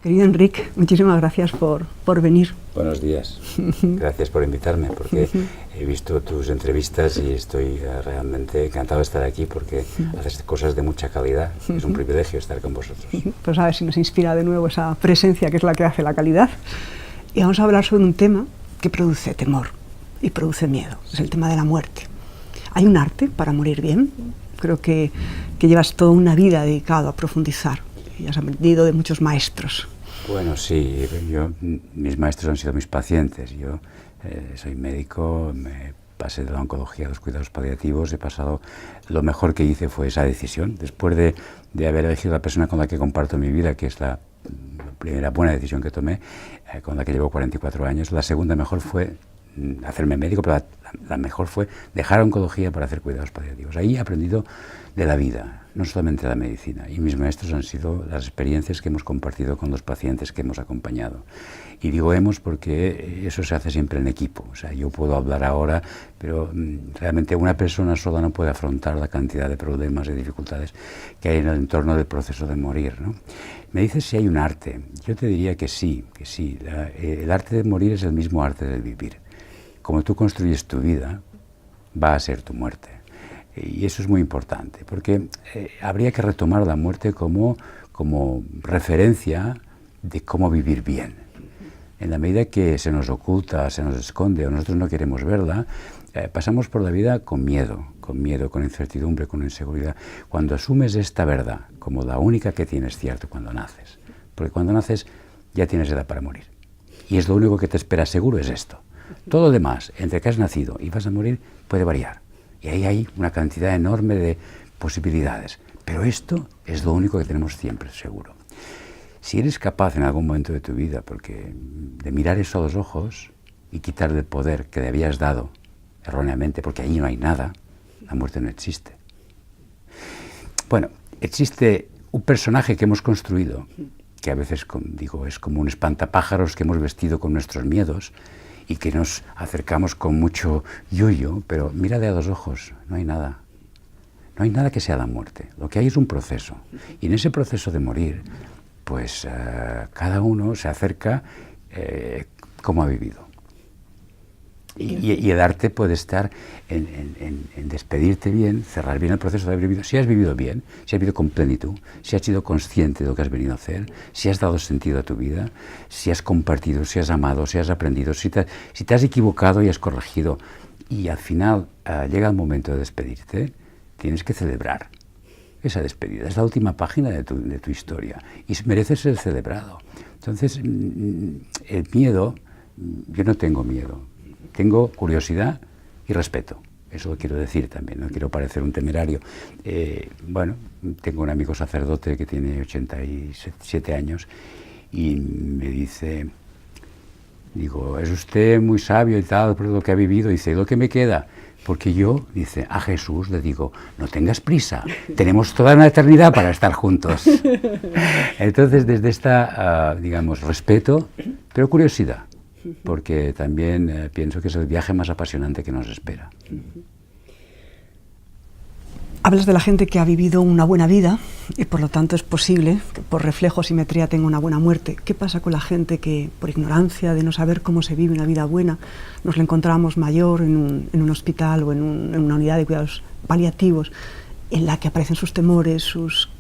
Querido Enrique, muchísimas gracias por venir. Buenos días. Gracias por invitarme, porque he visto tus entrevistas y estoy realmente encantado de estar aquí porque haces cosas de mucha calidad. Es un privilegio estar con vosotros. Pues a ver si nos inspira de nuevo esa presencia que es la que hace la calidad. Y vamos a hablar sobre un tema que produce temor y produce miedo. Es el tema de la muerte. ¿Hay un arte para morir bien? Creo que llevas toda una vida dedicado a profundizar y has aprendido de muchos maestros. Bueno, sí, mis maestros han sido mis pacientes. Yo soy médico, me pasé de la oncología a los cuidados paliativos, he pasado, lo mejor que hice fue esa decisión, después de haber elegido la persona con la que comparto mi vida, que es la primera buena decisión que tomé, con la que llevo 44 años, la segunda mejor fue hacerme médico, pero la mejor fue dejar oncología para hacer cuidados paliativos. Ahí he aprendido de la vida, no solamente de la medicina, y mis maestros han sido las experiencias que hemos compartido con los pacientes que hemos acompañado. Y digo hemos porque eso se hace siempre en equipo. O sea, yo puedo hablar ahora, pero realmente una persona sola no puede afrontar la cantidad de problemas y dificultades que hay en el entorno del proceso de morir, ¿no? Me dices si hay un arte. Yo te diría que sí, que sí. El arte de morir es el mismo arte de vivir. Como tú construyes tu vida, va a ser tu muerte. Y eso es muy importante, porque habría que retomar la muerte como referencia de cómo vivir bien. En la medida que se nos oculta, se nos esconde o nosotros no queremos verla, pasamos por la vida con miedo, con incertidumbre, con inseguridad. Cuando asumes esta verdad como la única que tienes cierto cuando naces, porque cuando naces ya tienes edad para morir. Y es lo único que te espera seguro es esto. Todo lo demás, entre que has nacido y vas a morir, puede variar. Y ahí hay una cantidad enorme de posibilidades. Pero esto es lo único que tenemos siempre seguro. Si eres capaz en algún momento de tu vida de mirar eso a los ojos y quitarle el poder que le habías dado erróneamente, porque ahí no hay nada, la muerte no existe. Bueno, existe un personaje que hemos construido, que a veces digo es como un espantapájaros que hemos vestido con nuestros miedos, y que nos acercamos con mucho yuyo, pero mírale a los ojos, no hay nada. No hay nada que sea la muerte. Lo que hay es un proceso. Y en ese proceso de morir, pues cada uno se acerca como ha vivido. Y el arte puede estar en despedirte bien, cerrar bien el proceso de haber vivido. Si has vivido bien, si has vivido con plenitud, si has sido consciente de lo que has venido a hacer, si has dado sentido a tu vida, si has compartido, si has amado, si has aprendido, si te has equivocado y has corregido. Y al final llega el momento de despedirte, tienes que celebrar esa despedida. Es la última página de tu historia y mereces ser celebrado. Entonces, el miedo, yo no tengo miedo. Tengo curiosidad y respeto, eso lo quiero decir también, no quiero parecer un temerario. Bueno, tengo un amigo sacerdote que tiene 87 años y me dice, digo, es usted muy sabio y tal por lo que ha vivido, y dice, ¿lo que me queda? Porque yo, dice, a Jesús le digo, no tengas prisa, tenemos toda una eternidad para estar juntos. Entonces, desde esta, digamos, respeto, pero curiosidad. Porque también pienso que es el viaje más apasionante que nos espera. Hablas de la gente que ha vivido una buena vida y por lo tanto es posible que por reflejo, simetría, tenga una buena muerte. ¿Qué pasa con la gente que por ignorancia de no saber cómo se vive una vida buena nos la encontramos mayor en un hospital o en una unidad de cuidados paliativos, en la que aparecen sus temores,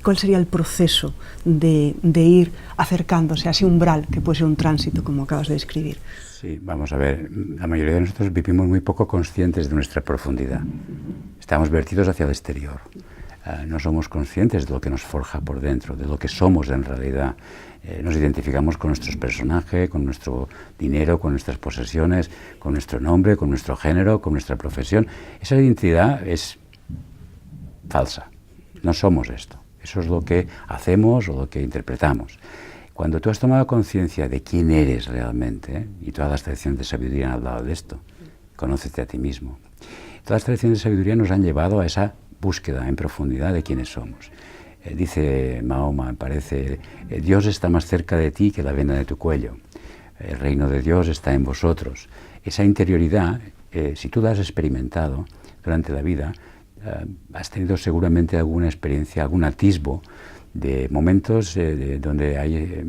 cuál sería el proceso de ir acercándose a ese umbral que puede ser un tránsito, como acabas de describir? Sí, vamos a ver, la mayoría de nosotros vivimos muy poco conscientes de nuestra profundidad. Estamos vertidos hacia el exterior. No somos conscientes de lo que nos forja por dentro, de lo que somos en realidad. Nos identificamos con nuestros personajes, con nuestro dinero, con nuestras posesiones, con nuestro nombre, con nuestro género, con nuestra profesión. Esa identidad es falsa. No somos esto. Eso es lo que hacemos o lo que interpretamos. Cuando tú has tomado conciencia de quién eres realmente, y todas las tradiciones de sabiduría han hablado de esto, conócete a ti mismo. Todas las tradiciones de sabiduría nos han llevado a esa búsqueda en profundidad de quiénes somos. Dice Mahoma, me parece, Dios está más cerca de ti que la vena de tu cuello. El reino de Dios está en vosotros. Esa interioridad, si tú la has experimentado durante la vida, has tenido seguramente alguna experiencia, algún atisbo de momentos donde hay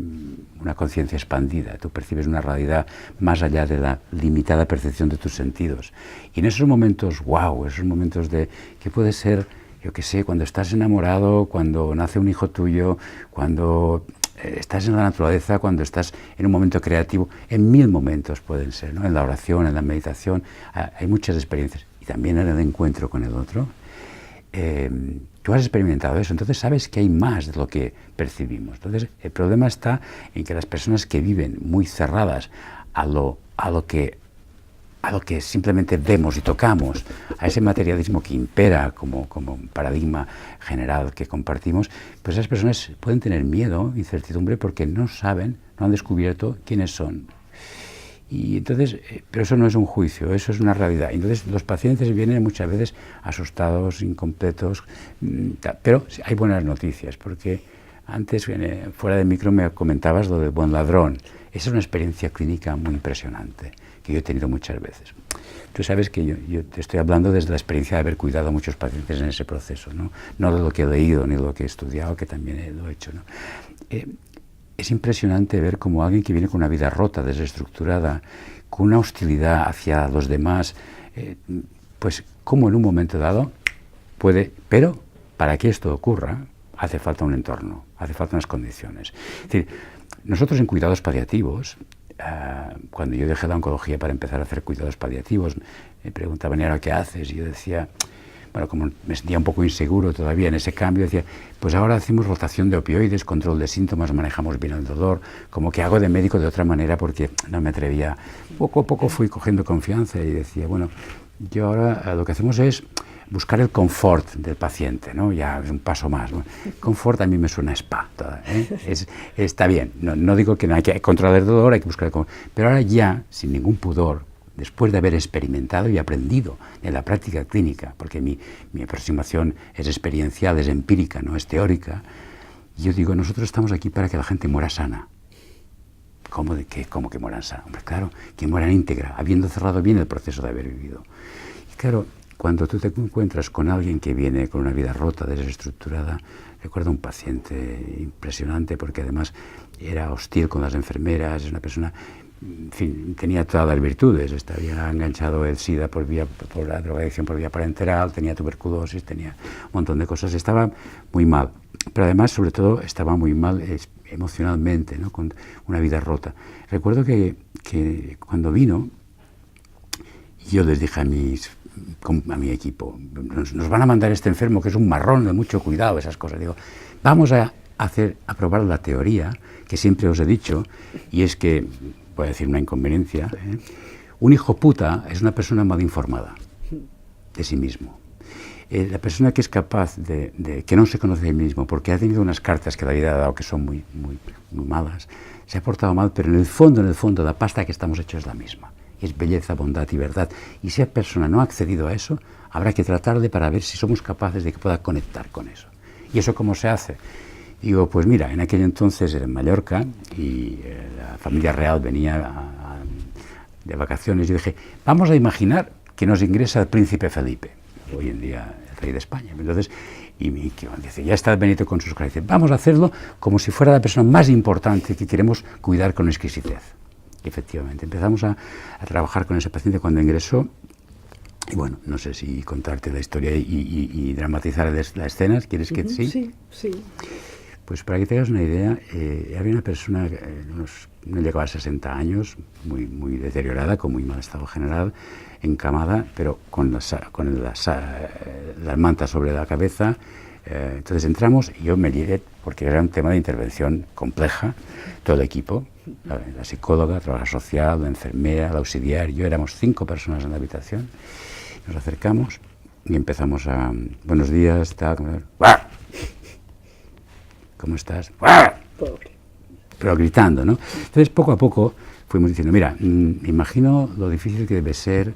una conciencia expandida, tú percibes una realidad más allá de la limitada percepción de tus sentidos. Y en esos momentos, wow, esos momentos de que puede ser, yo qué sé, cuando estás enamorado, cuando nace un hijo tuyo, cuando estás en la naturaleza, cuando estás en un momento creativo, en 1000 momentos pueden ser, ¿no? En la oración, en la meditación, hay muchas experiencias. Y también en el encuentro con el otro. Tú has experimentado eso, entonces sabes que hay más de lo que percibimos. Entonces el problema está en que las personas que viven muy cerradas a lo que simplemente vemos y tocamos, a ese materialismo que impera como un paradigma general que compartimos, pues esas personas pueden tener miedo, incertidumbre, porque no saben, no han descubierto quiénes son. Y entonces, pero eso no es un juicio, eso es una realidad. Entonces los pacientes vienen muchas veces asustados, incompletos, pero hay buenas noticias, porque antes, fuera de micro, me comentabas lo del buen ladrón. Esa es una experiencia clínica muy impresionante, que yo he tenido muchas veces. Tú sabes que yo te estoy hablando desde la experiencia de haber cuidado a muchos pacientes en ese proceso, no de lo que he leído ni de lo que he estudiado, que también lo he hecho, ¿no? Es impresionante ver cómo alguien que viene con una vida rota, desestructurada, con una hostilidad hacia los demás, pues cómo en un momento dado puede, pero para que esto ocurra hace falta un entorno, hace falta unas condiciones. Es decir, nosotros en cuidados paliativos, cuando yo dejé la oncología para empezar a hacer cuidados paliativos, me preguntaban, ¿y ahora qué haces? Y yo decía, bueno, como me sentía un poco inseguro todavía en ese cambio, decía, pues ahora hacemos rotación de opioides, control de síntomas, manejamos bien el dolor, como que hago de médico de otra manera porque no me atrevía. Poco a poco fui cogiendo confianza y decía, bueno, yo ahora lo que hacemos es buscar el confort del paciente, ¿no? Ya es un paso más, ¿no? Confort a mí me suena a spa, está bien, no digo que no hay que controlar el dolor, hay que buscar el confort, pero ahora ya, sin ningún pudor, después de haber experimentado y aprendido en la práctica clínica, porque mi aproximación es experiencial, es empírica, no es teórica, yo digo, nosotros estamos aquí para que la gente muera sana. ¿Cómo que mueran sana? Hombre, claro, que mueran íntegra, habiendo cerrado bien el proceso de haber vivido. Y claro, cuando tú te encuentras con alguien que viene con una vida rota, desestructurada, recuerdo un paciente impresionante, porque además era hostil con las enfermeras, es una persona, en fin, tenía todas las virtudes, había enganchado el SIDA por la drogadicción por vía parenteral, tenía tuberculosis, tenía un montón de cosas, estaba muy mal, pero además, sobre todo, estaba muy mal emocionalmente, ¿no? Con una vida rota. Recuerdo que cuando vino, yo les dije a mi equipo, nos van a mandar este enfermo que es un marrón de mucho cuidado, esas cosas. Digo, vamos a probar la teoría que siempre os he dicho, y es que, voy a decir una inconveniencia, un hijo puta es una persona mal informada de sí mismo. La persona que es capaz que no se conoce a sí mismo porque ha tenido unas cartas que la vida ha dado que son muy, muy, muy malas, se ha portado mal, pero en el fondo, la pasta que estamos hechos es la misma. Es belleza, bondad y verdad. Y si esa persona no ha accedido a eso, habrá que tratarle para ver si somos capaces de que pueda conectar con eso. ¿Y eso cómo se hace? Digo, pues mira, en aquel entonces era en Mallorca y la familia real venía de vacaciones y dije, vamos a imaginar que nos ingresa el príncipe Felipe, hoy en día el rey de España. Entonces, y dice, ya está Benito con sus gracias, vamos a hacerlo como si fuera la persona más importante que queremos cuidar con exquisitez. Y efectivamente, empezamos a trabajar con ese paciente cuando ingresó. Y bueno, no sé si contarte la historia y dramatizar la escena, ¿quieres que sí? Sí. Pues para que te hagas una idea, había una persona, no llegaba a 60 años, muy, muy deteriorada, con muy mal estado general, encamada, pero con las mantas sobre la cabeza. Entonces entramos y yo me lié, porque era un tema de intervención compleja, todo el equipo, la psicóloga, la trabajadora social, la enfermera, la auxiliar, yo éramos 5 personas en la habitación, nos acercamos y empezamos a, buenos días, tal, ¿cómo estás? Pero gritando, ¿no? Entonces poco a poco fuimos diciendo, mira, imagino lo difícil que debe ser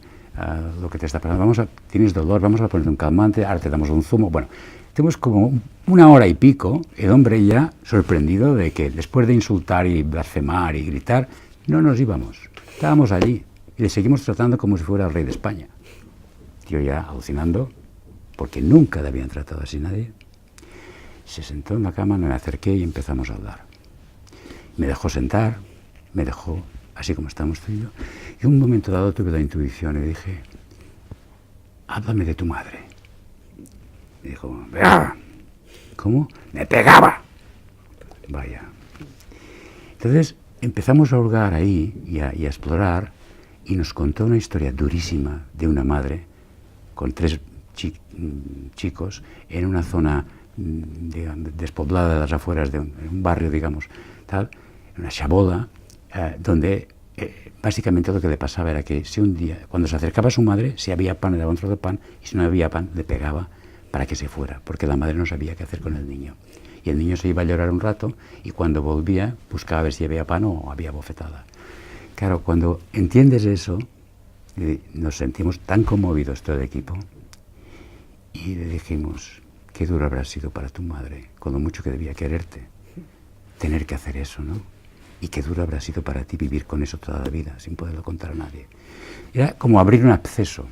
lo que te está pasando, tienes dolor, vamos a ponerte un calmante, ahora te damos un zumo, bueno. Tuvimos como 1 hora y pico, el hombre ya sorprendido de que después de insultar y blasfemar y gritar, no nos íbamos. Estábamos allí y le seguimos tratando como si fuera el rey de España. Yo ya alucinando, porque nunca le habían tratado así nadie. Se sentó en la cama, me acerqué y empezamos a hablar. Me dejó sentar, me dejó así como estamos tú y yo. Y en un momento dado tuve la intuición y dije, háblame de tu madre. Me dijo, vea, ¿cómo? Me pegaba. Vaya. Entonces empezamos a hurgar ahí y a explorar, y nos contó una historia durísima de una madre con 3 chicos en una zona despoblada de las afueras de un barrio, digamos, tal, una chabola, donde básicamente lo que le pasaba era que si un día, cuando se acercaba a su madre, si había pan le daba un trozo de pan, y si no había pan le pegaba para que se fuera, porque la madre no sabía qué hacer con el niño. Y el niño se iba a llorar un rato, y cuando volvía buscaba a ver si había pan o había bofetada. Claro, cuando entiendes eso, nos sentimos tan conmovidos todo el equipo, y le dijimos, qué duro habrá sido para tu madre, con lo mucho que debía quererte, tener que hacer eso, ¿no? Y qué duro habrá sido para ti vivir con eso toda la vida, sin poderlo contar a nadie. Era como abrir un absceso.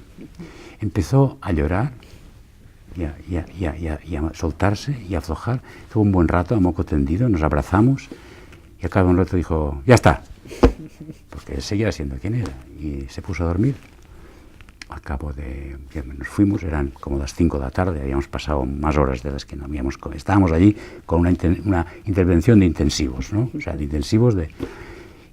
Empezó a llorar, y a soltarse y a aflojar. Tuvo un buen rato a moco tendido, nos abrazamos, y al cabo de un rato dijo, ya está, porque él seguía siendo quien era, y se puso a dormir. Al cabo de que nos fuimos, eran como las 5 de la tarde, habíamos pasado más horas de las que no habíamos. Estábamos allí con una intervención de intensivos, ¿no? O sea, de intensivos de.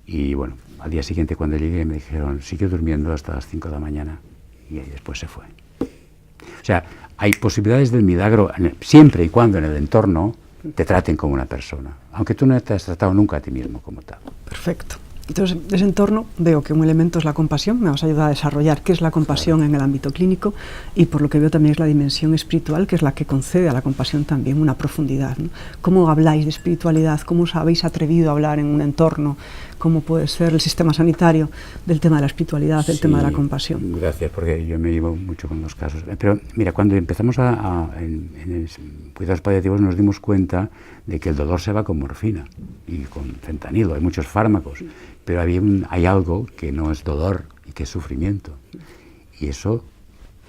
Y bueno, al día siguiente cuando llegué me dijeron, siguió durmiendo hasta las 5 de la mañana, y después se fue. O sea, hay posibilidades del milagro siempre y cuando en el entorno te traten como una persona, aunque tú no te has tratado nunca a ti mismo como tal. Perfecto. Entonces, de ese entorno veo que un elemento es la compasión, me vas a ayudar a desarrollar qué es la compasión en el ámbito clínico, y por lo que veo también es la dimensión espiritual, que es la que concede a la compasión también una profundidad, ¿no? ¿Cómo habláis de espiritualidad? ¿Cómo os habéis atrevido a hablar en un entorno? ¿Cómo puede ser el sistema sanitario del tema de la espiritualidad, del tema de la compasión? Gracias, porque yo me llevo mucho con los casos. Pero mira, cuando empezamos en cuidados paliativos nos dimos cuenta de que el dolor se va con morfina y con fentanilo, hay muchos fármacos, pero hay algo que no es dolor y que es sufrimiento, y eso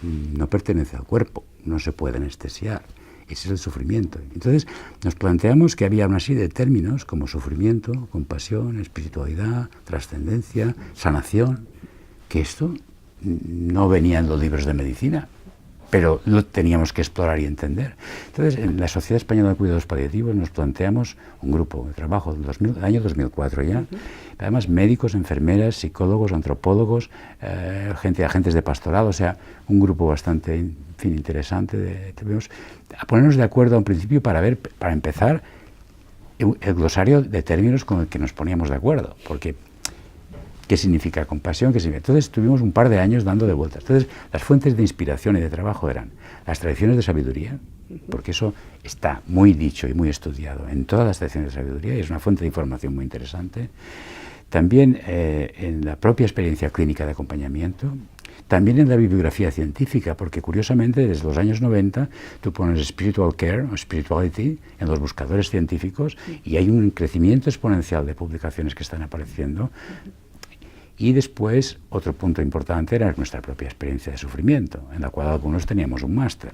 no pertenece al cuerpo, no se puede anestesiar, ese es el sufrimiento. Entonces nos planteamos que había una serie de términos como sufrimiento, compasión, espiritualidad, trascendencia, sanación, que esto no venía en los libros de medicina, pero lo teníamos que explorar y entender. Entonces, en la Sociedad Española de Cuidados Paliativos nos planteamos un grupo de trabajo del año 2004 ya, además médicos, enfermeras, psicólogos, antropólogos, agentes de pastoral, o sea, un grupo bastante, en fin, interesante. A ponernos de acuerdo a un principio para empezar el glosario de términos con el que nos poníamos de acuerdo, porque ¿qué significa compasión? ¿Qué significa? Entonces estuvimos un par de años dando de vueltas. Entonces las fuentes de inspiración y de trabajo eran las tradiciones de sabiduría, porque eso está muy dicho y muy estudiado en todas las tradiciones de sabiduría y es una fuente de información muy interesante. También en la propia experiencia clínica de acompañamiento, también en la bibliografía científica, porque curiosamente desde los años 90 tú pones spiritual care o spirituality en los buscadores científicos y hay un crecimiento exponencial de publicaciones que están apareciendo. Y después, otro punto importante era nuestra propia experiencia de sufrimiento, en la cual algunos teníamos un máster.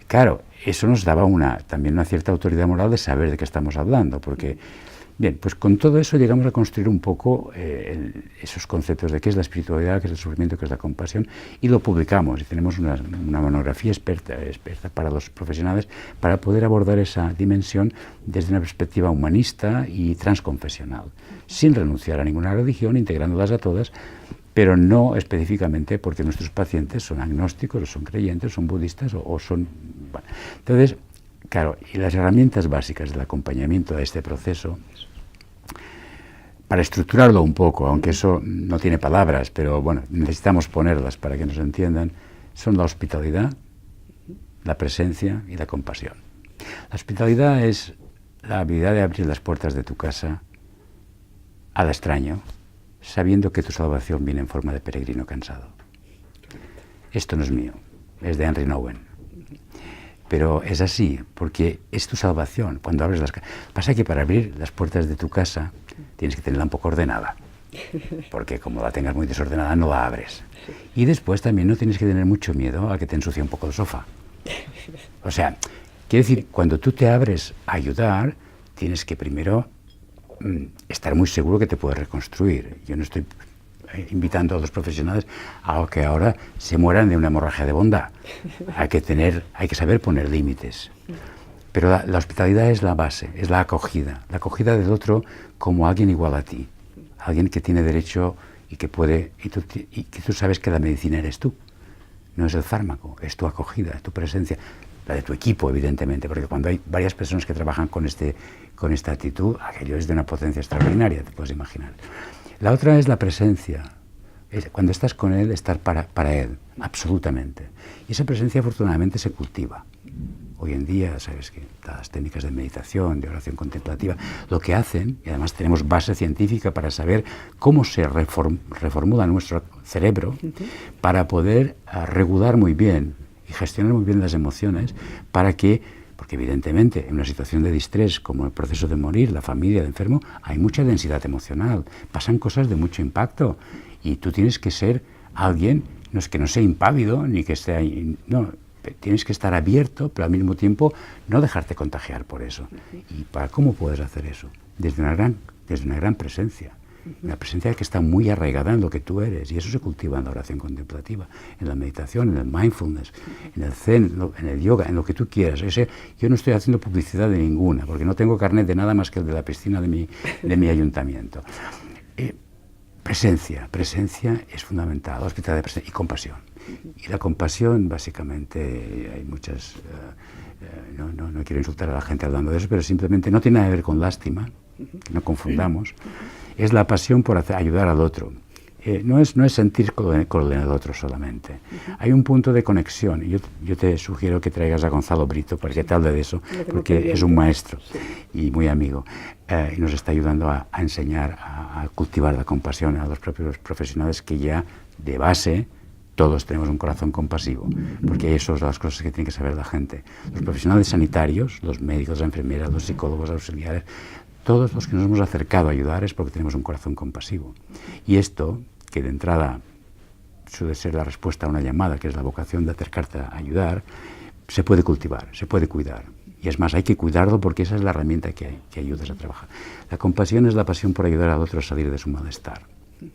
Claro, eso nos daba también una cierta autoridad moral de saber de qué estamos hablando, porque, bien, pues con todo eso llegamos a construir un poco esos conceptos de qué es la espiritualidad, qué es el sufrimiento, qué es la compasión, y lo publicamos, y tenemos una monografía experta para los profesionales para poder abordar esa dimensión desde una perspectiva humanista y transconfesional, sin renunciar a ninguna religión, integrándolas a todas, pero no específicamente porque nuestros pacientes son agnósticos, o son creyentes, son budistas, o son... Bueno. Entonces, claro, y las herramientas básicas del acompañamiento a este proceso, para estructurarlo un poco, aunque eso no tiene palabras, pero bueno, necesitamos ponerlas para que nos entiendan, son la hospitalidad, la presencia y la compasión. La hospitalidad es la habilidad de abrir las puertas de tu casa al extraño, sabiendo que tu salvación viene en forma de peregrino cansado. Esto no es mío, es de Henry Nouwen. Pero es así, porque es tu salvación cuando abres las casas. Pasa que para abrir las puertas de tu casa tienes que tenerla un poco ordenada, porque como la tengas muy desordenada no la abres. Y después también no tienes que tener mucho miedo a que te ensucie un poco el sofá. O sea, Quiere decir, cuando tú te abres a ayudar, tienes que primero estar muy seguro que te puedes reconstruir. Yo no estoy invitando a los profesionales a que ahora se mueran de una hemorragia de bondad. Hay que saber poner límites. Pero la hospitalidad es la base, es la acogida del otro como alguien igual a ti, alguien que tiene derecho y que puede, y que tú sabes que la medicina eres tú, no es el fármaco, es tu acogida, es tu presencia, la de tu equipo, evidentemente, porque cuando hay varias personas que trabajan con esta actitud, aquello es de una potencia extraordinaria, te puedes imaginar. La otra es la presencia, cuando estás con él, estar para él, absolutamente. Y esa presencia afortunadamente se cultiva. Hoy en día, sabes que las técnicas de meditación, de oración contemplativa, lo que hacen, y además tenemos base científica para saber cómo se reformula nuestro cerebro para poder regular muy bien y gestionar muy bien las emociones, porque evidentemente en una situación de distrés como el proceso de morir, la familia, el enfermo, hay mucha densidad emocional, pasan cosas de mucho impacto y tú tienes que ser alguien, no es que no sea impávido, ni que esté ahí, no, tienes que estar abierto, pero al mismo tiempo no dejarte contagiar por eso. ¿Y cómo puedes hacer eso? Desde una gran presencia. Una presencia que está muy arraigada en lo que tú eres. Y eso se cultiva en la oración contemplativa, en la meditación, en el mindfulness, en el zen, en el yoga, en lo que tú quieras. Yo no estoy haciendo publicidad de ninguna, porque no tengo carnet de nada más que el de la piscina de mi ayuntamiento. Presencia es fundamental, hospitalidad de presencia y compasión. Y la compasión, básicamente, hay muchas... no quiero insultar a la gente hablando de eso, pero simplemente no tiene nada que ver con lástima, que no confundamos. Es la pasión por ayudar al otro. No es sentir con el otro solamente. Hay un punto de conexión. Y yo te sugiero que traigas a Gonzalo Brito para que te hable de eso, porque es un maestro y muy amigo. Y nos está ayudando a enseñar a cultivar la compasión a los propios profesionales que ya, de base, todos tenemos un corazón compasivo, porque eso es las cosas que tiene que saber la gente. Los profesionales sanitarios, los médicos, las enfermeras, los psicólogos, auxiliares, todos los que nos hemos acercado a ayudar es porque tenemos un corazón compasivo. Y esto, que de entrada suele ser la respuesta a una llamada, que es la vocación de acercarte a ayudar, se puede cultivar, se puede cuidar. Y es más, hay que cuidarlo porque esa es la herramienta que ayudas a trabajar. La compasión es la pasión por ayudar al otro a salir de su malestar.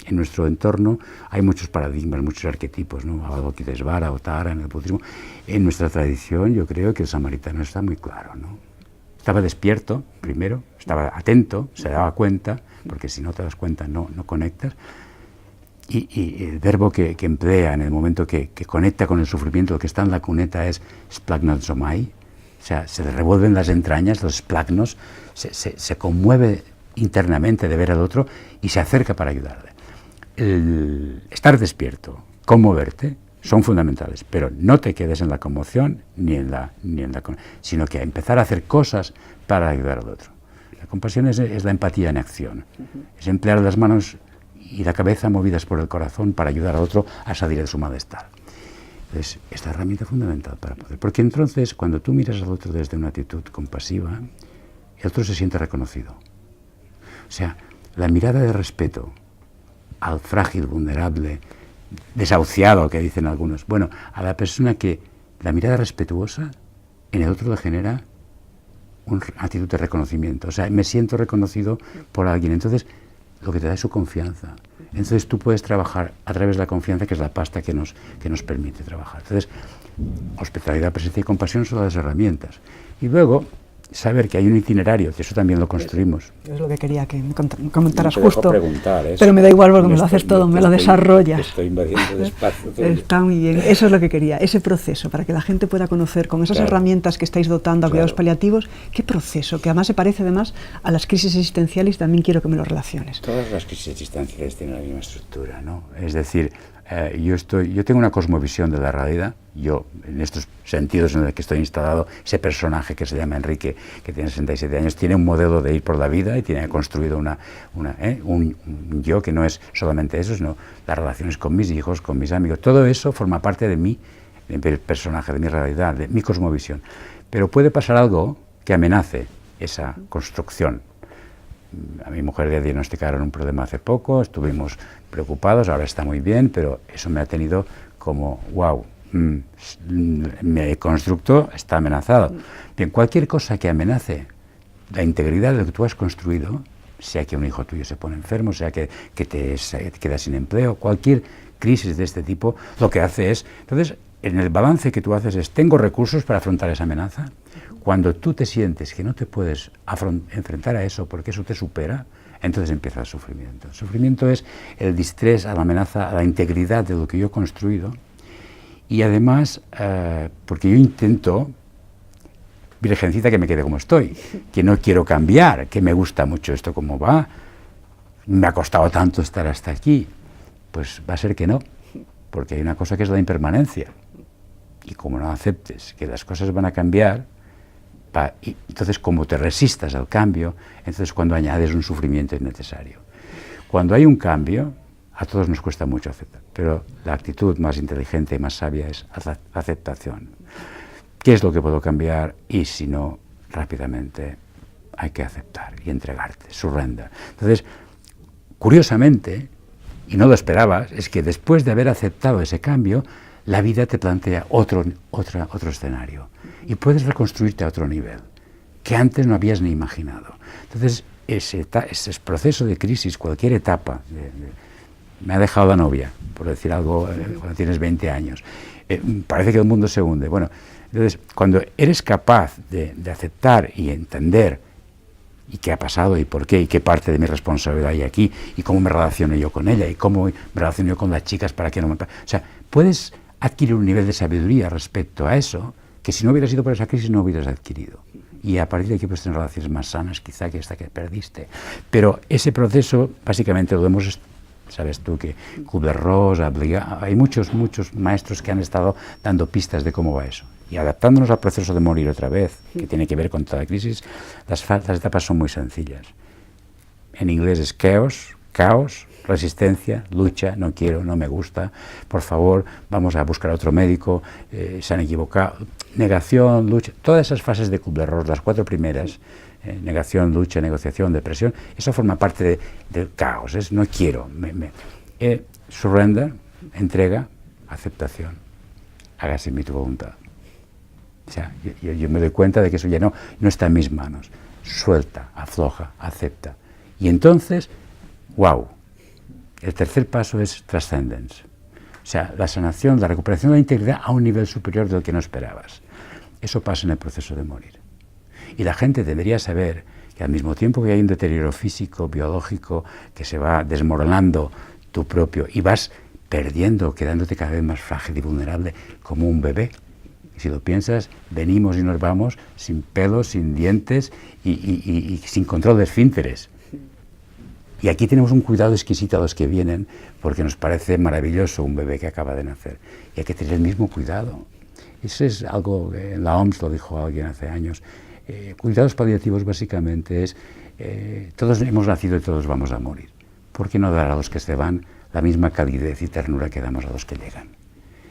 En nuestro entorno hay muchos paradigmas, muchos arquetipos, ¿no? Avalokitesvara o Tara en el budismo. En nuestra tradición yo creo que el samaritano está muy claro, ¿no? Estaba despierto, primero, estaba atento, se daba cuenta, porque si no te das cuenta no conectas. Y el verbo que emplea en el momento que conecta con el sufrimiento, lo que está en la cuneta es splagnosomai, o sea, se le revuelven las entrañas, los splagnos, se conmueve internamente de ver al otro y se acerca para ayudarle. El estar despierto, conmoverte, son fundamentales, pero no te quedes en la conmoción sino que empezar a hacer cosas para ayudar al otro. La compasión es la empatía en acción, es emplear las manos y la cabeza movidas por el corazón para ayudar al otro a salir de su malestar. Entonces, esta herramienta es fundamental para poder, porque entonces cuando tú miras al otro desde una actitud compasiva, el otro se siente reconocido. O sea, la mirada de respeto al frágil, vulnerable, desahuciado, que dicen algunos. Bueno, a la persona que la mirada respetuosa en el otro le genera una actitud de reconocimiento. O sea, me siento reconocido por alguien. Entonces, lo que te da es su confianza. Entonces, tú puedes trabajar a través de la confianza, que es la pasta que nos permite trabajar. Entonces, hospitalidad, presencia y compasión son las herramientas. Y luego, saber que hay un itinerario, que eso también lo construimos. Es lo que quería que me comentaras te justo, preguntar, pero me da igual porque me lo haces todo, me lo desarrollas. Estoy invadiendo despacio. Está muy bien, eso es lo que quería, ese proceso, para que la gente pueda conocer con esas herramientas que estáis dotando a cuidados paliativos, qué proceso, que además se parece además a las crisis existenciales, y también quiero que me lo relaciones. Todas las crisis existenciales tienen la misma estructura, ¿no? Es decir, yo tengo una cosmovisión de la realidad. Yo, en estos sentidos en los que estoy instalado, ese personaje que se llama Enrique, que tiene 67 años, tiene un modelo de ir por la vida y tiene construido un yo que no es solamente eso, sino las relaciones con mis hijos, con mis amigos. Todo eso forma parte de mi personaje, de mi realidad, de mi cosmovisión. Pero puede pasar algo que amenace esa construcción. A mi mujer le diagnosticaron un problema hace poco, estuvimos preocupados, ahora está muy bien, pero eso me ha tenido como, wow, mi constructo está amenazado. Bien, cualquier cosa que amenace la integridad de lo que tú has construido, sea que un hijo tuyo se pone enfermo, sea que te quedas sin empleo, cualquier crisis de este tipo, lo que hace es, entonces, en el balance que tú haces es, ¿tengo recursos para afrontar esa amenaza? Cuando tú te sientes que no te puedes enfrentar a eso porque eso te supera, entonces empieza el sufrimiento. El sufrimiento es el distrés a la amenaza, a la integridad de lo que yo he construido, y además, porque yo intento, virgencita, que me quede como estoy, que no quiero cambiar, que me gusta mucho esto como va, me ha costado tanto estar hasta aquí, pues va a ser que no, porque hay una cosa que es la impermanencia, y como no aceptes que las cosas van a cambiar, y entonces como te resistas al cambio, entonces cuando añades un sufrimiento innecesario. Cuando hay un cambio, a todos nos cuesta mucho aceptar, pero la actitud más inteligente y más sabia es la aceptación. ¿Qué es lo que puedo cambiar? Y si no, rápidamente hay que aceptar y entregarte, surrender. Entonces, curiosamente, y no lo esperabas, es que después de haber aceptado ese cambio, la vida te plantea otro escenario y puedes reconstruirte a otro nivel que antes no habías ni imaginado. Entonces, ese proceso de crisis, cualquier etapa, me ha dejado la novia, por decir algo, cuando tienes 20 años, parece que el mundo se hunde. Bueno, entonces, cuando eres capaz de aceptar y entender y qué ha pasado y por qué y qué parte de mi responsabilidad hay aquí y cómo me relaciono yo con ella y cómo me relaciono yo con las chicas para que no me... O sea, puedes adquirir un nivel de sabiduría respecto a eso que si no hubieras ido por esa crisis no hubieras adquirido. Y a partir de aquí puedes tener relaciones más sanas quizá que esta que perdiste. Pero ese proceso básicamente lo hemos... Sabes tú que Kubler-Ross, hay muchos maestros que han estado dando pistas de cómo va eso. Y adaptándonos al proceso de morir otra vez, que tiene que ver con toda crisis, las etapas son muy sencillas. En inglés es caos, resistencia, lucha, no quiero, no me gusta, por favor, vamos a buscar a otro médico, se han equivocado, negación, lucha, todas esas fases de Kubler-Ross, las 4 primeras, negación, lucha, negociación, depresión, eso forma parte del caos, es no quiero, surrender, entrega, aceptación, hágase mi tu voluntad. O sea, yo me doy cuenta de que eso ya no está en mis manos, suelta, afloja, acepta. Y entonces, wow, el tercer paso es transcendence, o sea, la sanación, la recuperación de la integridad a un nivel superior del que no esperabas. Eso pasa en el proceso de morir. Y la gente debería saber que al mismo tiempo que hay un deterioro físico, biológico, que se va desmoronando tu propio y vas perdiendo, quedándote cada vez más frágil y vulnerable como un bebé. Y si lo piensas, venimos y nos vamos sin pelos, sin dientes y sin control de esfínteres. Y aquí tenemos un cuidado exquisito a los que vienen porque nos parece maravilloso un bebé que acaba de nacer. Y hay que tener el mismo cuidado. Eso es algo que en la OMS lo dijo alguien hace años. Cuidados paliativos básicamente es, todos hemos nacido y todos vamos a morir. ¿Por qué no dar a los que se van la misma calidez y ternura que damos a los que llegan?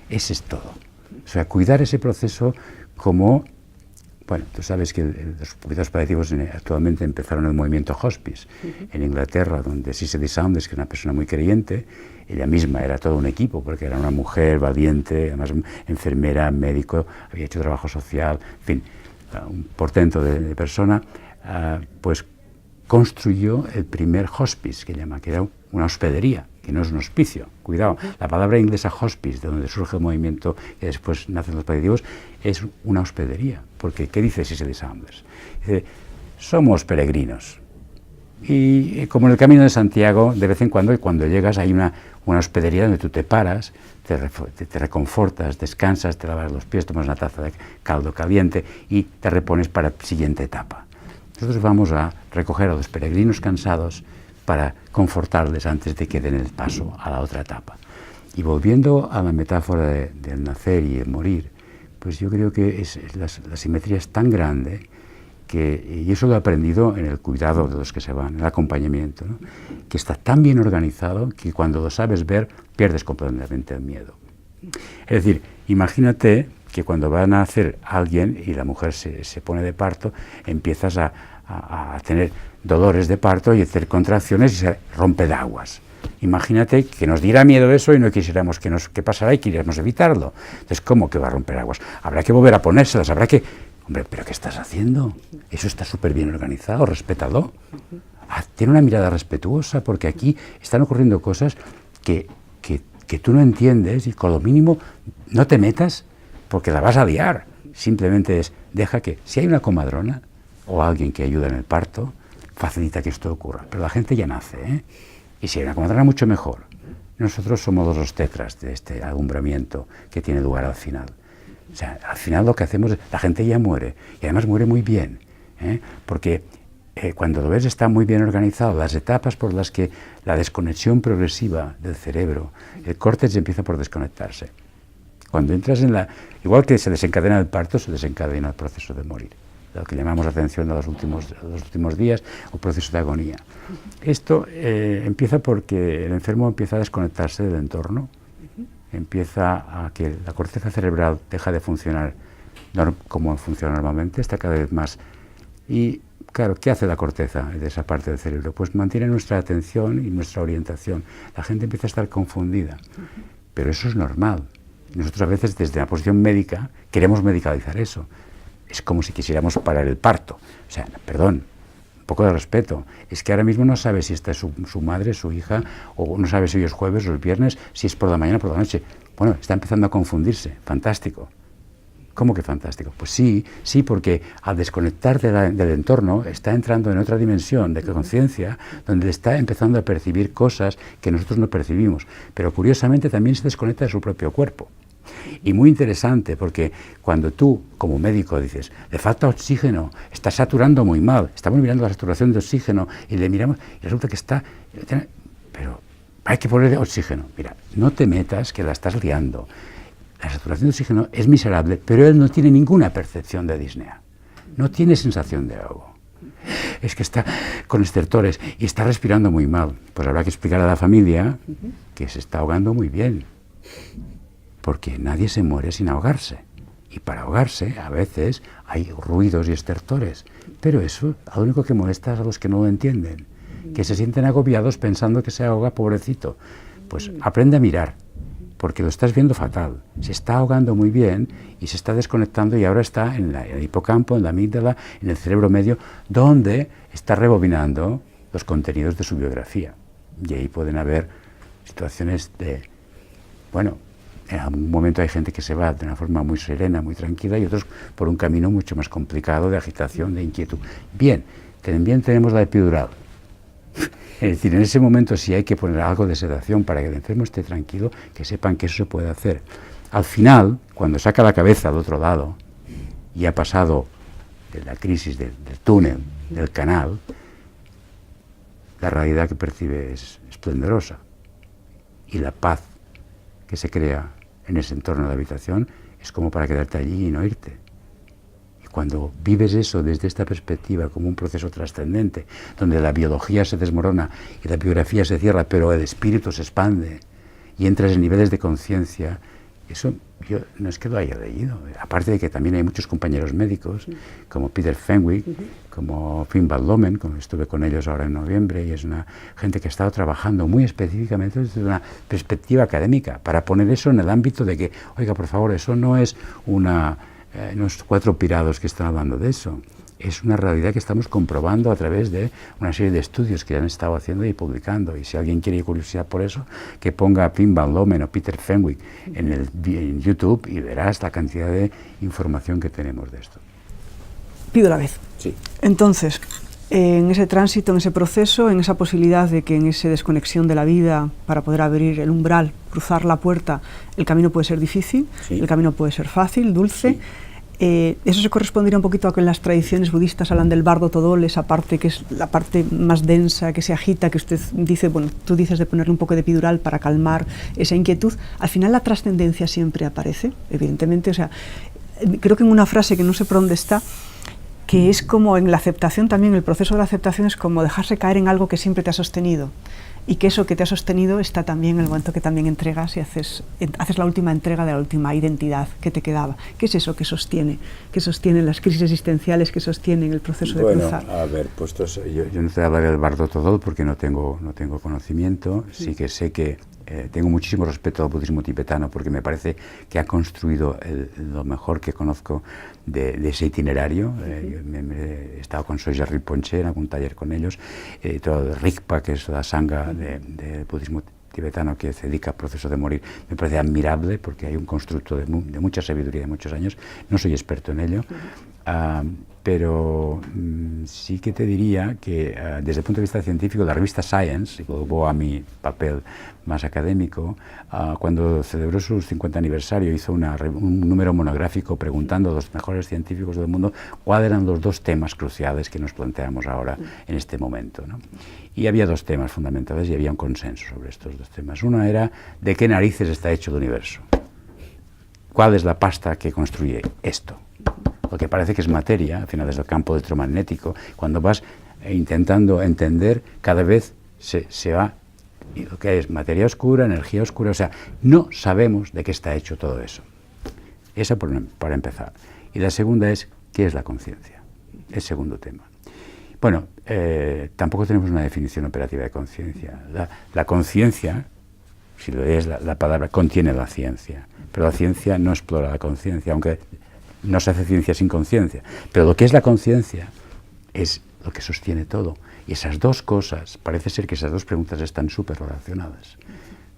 Ese es todo. O sea, cuidar ese proceso como, bueno, tú sabes que los cuidados paliativos actualmente empezaron el movimiento hospice en Inglaterra, donde Cicely Saunders, que es una persona muy creyente, ella misma era todo un equipo, porque era una mujer valiente, además enfermera, médico, había hecho trabajo social, en fin, un portento de persona, pues construyó el primer hospice, que llama, que era una hospedería, que no es un hospicio. Cuidado, la palabra inglesa hospice, de donde surge el movimiento que después nacen los paliativos, es una hospedería. Porque, ¿qué dice Cicely Saunders? Dice, somos peregrinos. Y como en el Camino de Santiago, de vez en cuando, y cuando llegas, hay una hospedería donde tú te paras, te reconfortas, descansas, te lavas los pies, tomas una taza de caldo caliente y te repones para la siguiente etapa. Nosotros vamos a recoger a los peregrinos cansados para confortarles antes de que den el paso a la otra etapa. Y volviendo a la metáfora del nacer y el morir, pues yo creo que la simetría es tan grande y eso lo he aprendido en el cuidado de los que se van, en el acompañamiento, ¿no? Que está tan bien organizado que cuando lo sabes ver, pierdes completamente el miedo. Es decir, imagínate que cuando va a nacer alguien y la mujer se pone de parto, empiezas a tener dolores de parto y hacer contracciones y se rompe de aguas. Imagínate que nos diera miedo eso y no quisiéramos que pasara y quisiéramos evitarlo. Entonces, ¿cómo que va a romper aguas? Habrá que volver a ponérselas, habrá que... Hombre, ¿pero qué estás haciendo? Eso está súper bien organizado, respétalo. Tiene una mirada respetuosa, porque aquí están ocurriendo cosas que tú no entiendes y con lo mínimo no te metas porque la vas a liar. Simplemente deja que, si hay una comadrona o alguien que ayuda en el parto, facilita que esto ocurra. Pero la gente ya nace, ¿eh? Y si hay una comadrona, mucho mejor. Nosotros somos los tetras de este alumbramiento que tiene lugar al final. O sea, al final lo que hacemos es, la gente ya muere, y además muere muy bien, ¿eh? Porque cuando lo ves está muy bien organizado, las etapas por las que la desconexión progresiva del cerebro, el córtex empieza por desconectarse. Cuando entras en igual que se desencadena el parto, se desencadena el proceso de morir, lo que llamamos atención a los últimos días, o proceso de agonía. Esto empieza porque el enfermo empieza a desconectarse del entorno, empieza a que la corteza cerebral deja de funcionar como funciona normalmente, está cada vez más. Y claro, ¿qué hace la corteza de esa parte del cerebro? Pues mantiene nuestra atención y nuestra orientación. La gente empieza a estar confundida, pero eso es normal. Nosotros a veces desde la posición médica queremos medicalizar eso. Es como si quisiéramos parar el parto. O sea, perdón, un poco de respeto. Es que ahora mismo no sabe si esta es su madre, su hija, o no sabe si hoy es jueves o es viernes, si es por la mañana o por la noche. Bueno, está empezando a confundirse. Fantástico. ¿Cómo que fantástico? Pues sí, porque al desconectar del entorno está entrando en otra dimensión de conciencia donde está empezando a percibir cosas que nosotros no percibimos. Pero curiosamente también se desconecta de su propio cuerpo. Y muy interesante, porque cuando tú, como médico, dices, le falta oxígeno, está saturando muy mal, estamos mirando la saturación de oxígeno y le miramos y resulta que está... Pero hay que ponerle oxígeno. Mira, no te metas que la estás liando. La saturación de oxígeno es miserable, pero él no tiene ninguna percepción de disnea. No tiene sensación de ahogo. Es que está con estertores y está respirando muy mal. Pues habrá que explicar a la familia que se está ahogando muy bien. Porque nadie se muere sin ahogarse. Y para ahogarse, a veces, hay ruidos y estertores. Pero eso, lo único que molesta es a los que no lo entienden. Que se sienten agobiados pensando que se ahoga, pobrecito. Pues aprende a mirar, porque lo estás viendo fatal. Se está ahogando muy bien y se está desconectando y ahora está en el hipocampo, en la amígdala, en el cerebro medio, donde está rebobinando los contenidos de su biografía. Y ahí pueden haber situaciones de... Bueno, en algún momento hay gente que se va de una forma muy serena, muy tranquila, y otros por un camino mucho más complicado de agitación, de inquietud. Bien tenemos la epidural. Es decir, en ese momento si hay que poner algo de sedación para que el enfermo esté tranquilo, que sepan que eso se puede hacer. Al final, cuando saca la cabeza al otro lado y ha pasado de la crisis del túnel, del canal, la realidad que percibe es esplendorosa. Y la paz que se crea en ese entorno de la habitación es como para quedarte allí y no irte. Y cuando vives eso desde esta perspectiva como un proceso trascendente, donde la biología se desmorona y la biografía se cierra, pero el espíritu se expande y entras en niveles de conciencia, eso yo no es que lo haya leído, aparte de que también hay muchos compañeros médicos, como Peter Fenwick, como Finn Van Lomen, como estuve con ellos ahora en noviembre, y es una gente que ha estado trabajando muy específicamente desde una perspectiva académica, para poner eso en el ámbito de que, oiga, por favor, eso no es unos cuatro pirados que están hablando de eso. Es una realidad que estamos comprobando a través de una serie de estudios que han estado haciendo y publicando. Y si alguien quiere curiosidad por eso, que ponga a Finn Van Lomen o Peter Fenwick en YouTube y verás la cantidad de información que tenemos de esto. Pido la vez. Sí. Entonces, en ese tránsito, en ese proceso, en esa posibilidad de que en esa desconexión de la vida, para poder abrir el umbral, cruzar la puerta, el camino puede ser difícil, sí. El camino puede ser fácil, dulce. Sí. Eso se correspondería un poquito a que en las tradiciones budistas hablan del bardo todol, esa parte que es la parte más densa, que se agita, que usted dice, bueno, tú dices de ponerle un poco de epidural para calmar esa inquietud. Al final la trascendencia siempre aparece, evidentemente. O sea, creo que en una frase que no sé por dónde está, que es como en la aceptación también, el proceso de la aceptación es como dejarse caer en algo que siempre te ha sostenido, y que eso que te ha sostenido está también en el momento que también entregas y haces la última entrega de la última identidad que te quedaba. ¿Qué es eso que sostiene las crisis existenciales, que sostienen el proceso de cruzar? Bueno, a ver, pues yo no te hablaré del Bardo Todol porque no tengo conocimiento. Sí que sé que tengo muchísimo respeto al budismo tibetano porque me parece que ha construido lo mejor que conozco de ese itinerario. He estado con Sogyal Rinpoche en algún taller con ellos, todo el Rigpa, que es la sangha del budismo tibetano que se dedica al proceso de morir, me parece admirable porque hay un constructo de mucha sabiduría de muchos años. No soy experto en ello, pero sí que te diría que desde el punto de vista científico, la revista Science, y vuelvo a mi papel más académico, cuando celebró su 50 aniversario hizo un número monográfico preguntando a los mejores científicos del mundo cuáles eran los dos temas cruciales que nos planteamos ahora en este momento, ¿no? Y había dos temas fundamentales y había un consenso sobre estos dos temas. Uno era ¿de qué narices está hecho el universo? ¿Cuál es la pasta que construye esto? Lo que parece que es materia, al final es el campo electromagnético. Cuando vas intentando entender, cada vez se va, y lo que es materia oscura, energía oscura, o sea, no sabemos de qué está hecho todo eso. Esa para empezar. Y la segunda es, ¿qué es la conciencia? El segundo tema. Bueno, tampoco tenemos una definición operativa de conciencia. La conciencia, si lo lees la palabra, contiene la ciencia, pero la ciencia no explora la conciencia, aunque no se hace ciencia sin conciencia. Pero lo que es la conciencia es lo que sostiene todo. Y esas dos cosas, parece ser que esas dos preguntas están súper relacionadas.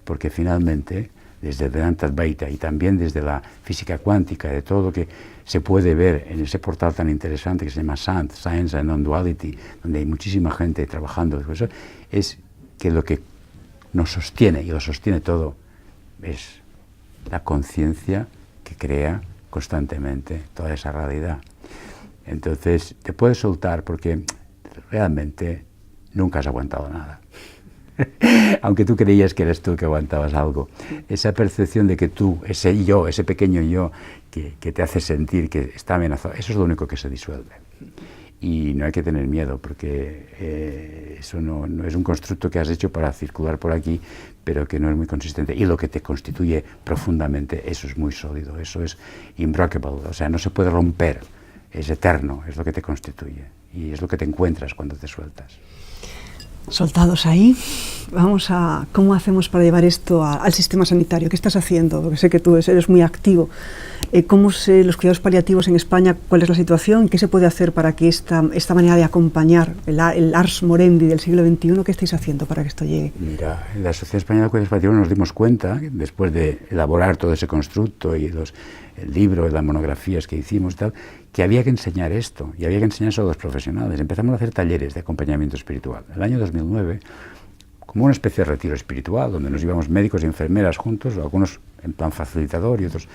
Porque finalmente, desde el Vedanta Advaita y también desde la física cuántica, de todo lo que se puede ver en ese portal tan interesante que se llama SANT, Science and Non-Duality, donde hay muchísima gente trabajando, eso, es que lo que nos sostiene, y lo sostiene todo, es la conciencia que crea constantemente toda esa realidad. Entonces te puedes soltar porque realmente nunca has aguantado nada. Aunque tú creías que eres tú que aguantabas algo. Esa percepción de que tú, ese yo, ese pequeño yo que te hace sentir que está amenazado, eso es lo único que se disuelve. Y no hay que tener miedo porque eso no es un constructo que has hecho para circular por aquí, pero que no es muy consistente. Y lo que te constituye profundamente, eso es muy sólido, eso es unbreakable, o sea, no se puede romper, es eterno, es lo que te constituye y es lo que te encuentras cuando te sueltas. Soltados ahí, vamos a cómo hacemos para llevar esto al sistema sanitario. ¿Qué estás haciendo? Porque sé que tú eres muy activo. ¿Cómo los cuidados paliativos en España, cuál es la situación? ¿Qué se puede hacer para que esta manera de acompañar el Ars Morendi del siglo XXI, qué estáis haciendo para que esto llegue? Mira, en la Sociedad Española de Cuidados Paliativos nos dimos cuenta, después de elaborar todo ese constructo y el libro y las monografías que hicimos y tal, que había que enseñar esto, y había que enseñar a los profesionales. Empezamos a hacer talleres de acompañamiento espiritual. En el año 2009, como una especie de retiro espiritual, donde nos íbamos médicos y enfermeras juntos, algunos en plan facilitador y otros.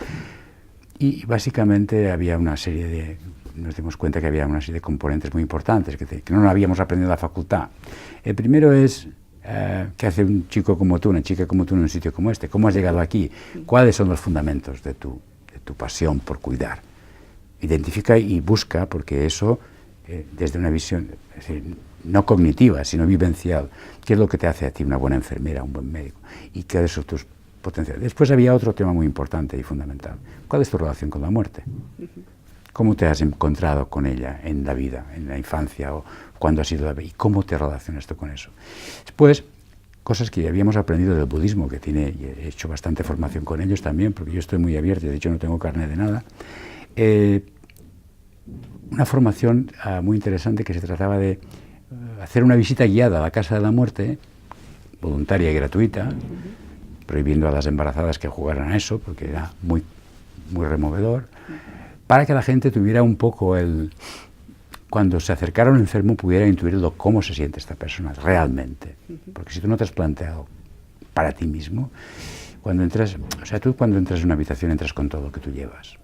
Y básicamente había una serie nos dimos cuenta que había una serie de componentes muy importantes que no habíamos aprendido en la facultad. El primero es, ¿qué hace un chico como tú, una chica como tú en un sitio como este? ¿Cómo has llegado aquí? ¿Cuáles son los fundamentos de tu pasión por cuidar? Identifica y busca, porque eso, desde una visión, es decir, no cognitiva, sino vivencial, qué es lo que te hace a ti una buena enfermera, un buen médico, y qué son tus potenciales. Después había otro tema muy importante y fundamental. ¿Cuál es tu relación con la muerte? ¿Cómo te has encontrado con ella en la vida, en la infancia, o cuándo has sido la vida, y cómo te relacionas tú con eso? Después, cosas que habíamos aprendido del budismo, que he hecho bastante formación con ellos también, porque yo estoy muy abierto, de hecho no tengo carné de nada. Una formación muy interesante que se trataba de hacer una visita guiada a la Casa de la Muerte, voluntaria y gratuita, prohibiendo a las embarazadas que jugaran a eso, porque era muy, muy removedor, para que la gente tuviera un poco cuando se acercara a un enfermo pudiera intuirlo cómo se siente esta persona realmente. Porque si tú no te has planteado para ti mismo, tú cuando entras en una habitación entras con todo lo que tú llevas.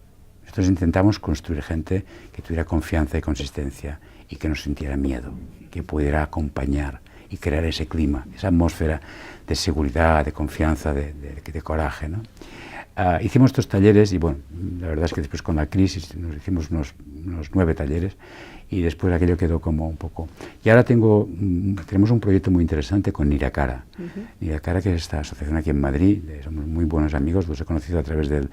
Entonces intentamos construir gente que tuviera confianza y consistencia y que no sintiera miedo, que pudiera acompañar y crear ese clima, esa atmósfera de seguridad, de confianza, de coraje, ¿no? hicimos estos talleres y bueno, la verdad es que después con la crisis nos hicimos unos 9 talleres y después aquello quedó como un poco... Y ahora tenemos un proyecto muy interesante con Niracara. Niracara, que es esta asociación aquí en Madrid, somos muy buenos amigos, los he conocido a través del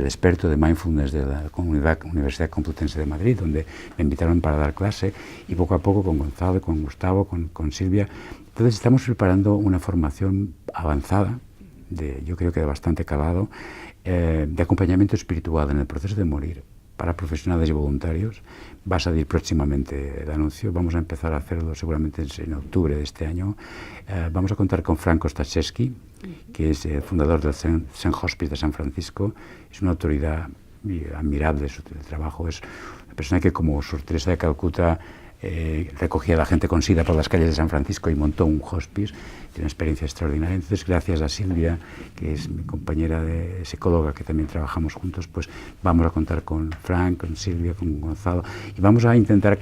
experto de Mindfulness de la Universidad Complutense de Madrid, donde me invitaron para dar clase, y poco a poco con Gonzalo, con Gustavo, con Silvia. Entonces estamos preparando una formación avanzada, yo creo que de bastante calado, de acompañamiento espiritual en el proceso de morir, para profesionales y voluntarios. Va a salir próximamente el anuncio, vamos a empezar a hacerlo seguramente en octubre de este año. Vamos a contar con Frank Ostaszewski, que es el fundador del St. Hospice de San Francisco. Es una autoridad admirable, su trabajo es una persona que, como Sor Teresa de Calcuta, recogía a la gente con SIDA por las calles de San Francisco y montó un hospice. Tiene una experiencia extraordinaria. Entonces, gracias a Silvia, que es mi compañera de psicóloga, que también trabajamos juntos, pues vamos a contar con Frank, con Silvia, con Gonzalo, y vamos a intentar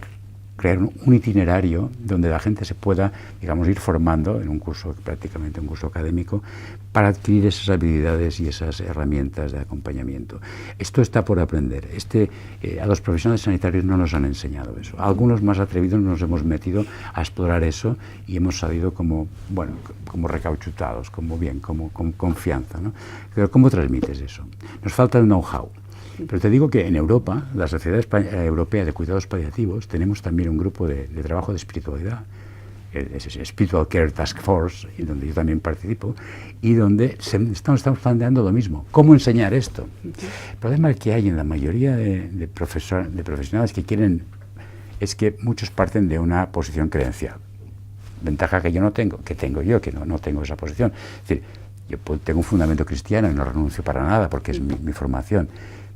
crear un itinerario donde la gente se pueda, digamos, ir formando en un curso, prácticamente un curso académico, para adquirir esas habilidades y esas herramientas de acompañamiento. Esto está por aprender. A los profesionales sanitarios no nos han enseñado eso. Algunos más atrevidos nos hemos metido a explorar eso y hemos salido como recauchutados, con confianza, ¿no? Pero ¿cómo transmites eso? Nos falta el know-how. Pero te digo que en Europa, la Sociedad Europea de Cuidados Paliativos, tenemos también un grupo de trabajo de espiritualidad, es Spiritual Care Task Force, y donde yo también participo, y donde estamos planteando lo mismo. ¿Cómo enseñar esto? El problema que hay en la mayoría de profesionales que quieren es que muchos parten de una posición creencial. Ventaja que yo no tengo, que tengo yo, que no tengo esa posición. Es decir, yo tengo un fundamento cristiano y no renuncio para nada porque es mi formación.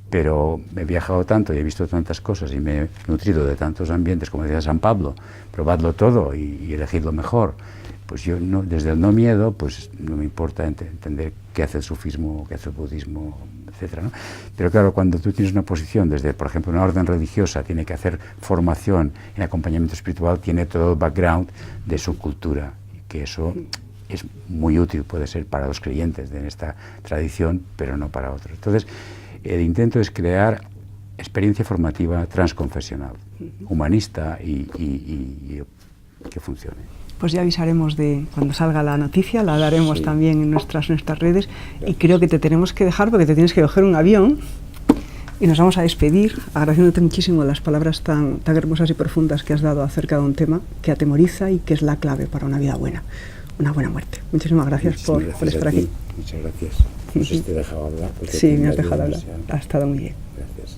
Pero he viajado tanto y he visto tantas cosas y me he nutrido de tantos ambientes, como decía San Pablo, probadlo todo y elegid lo mejor. Pues yo, desde el no miedo, pues no me importa entender qué hace el sufismo, qué hace el budismo, etcétera, ¿no? Pero claro, cuando tú tienes una posición, desde, por ejemplo, una orden religiosa, tiene que hacer formación en acompañamiento espiritual, tiene todo el background de su cultura, que eso es muy útil, puede ser para los creyentes de esta tradición, pero no para otros. Entonces, el intento es crear experiencia formativa transconfesional, humanista y que funcione. Pues ya avisaremos de cuando salga la noticia, la daremos también en nuestras redes. Gracias. Y creo que te tenemos que dejar porque te tienes que coger un avión y nos vamos a despedir agradeciéndote muchísimo las palabras tan hermosas y profundas que has dado acerca de un tema que atemoriza y que es la clave para una vida buena, una buena muerte. Muchísimas gracias por estar aquí. Muchas gracias. No sé si te he dejado hablar. Sí, me has dejado hablar. Ha estado muy bien. Gracias.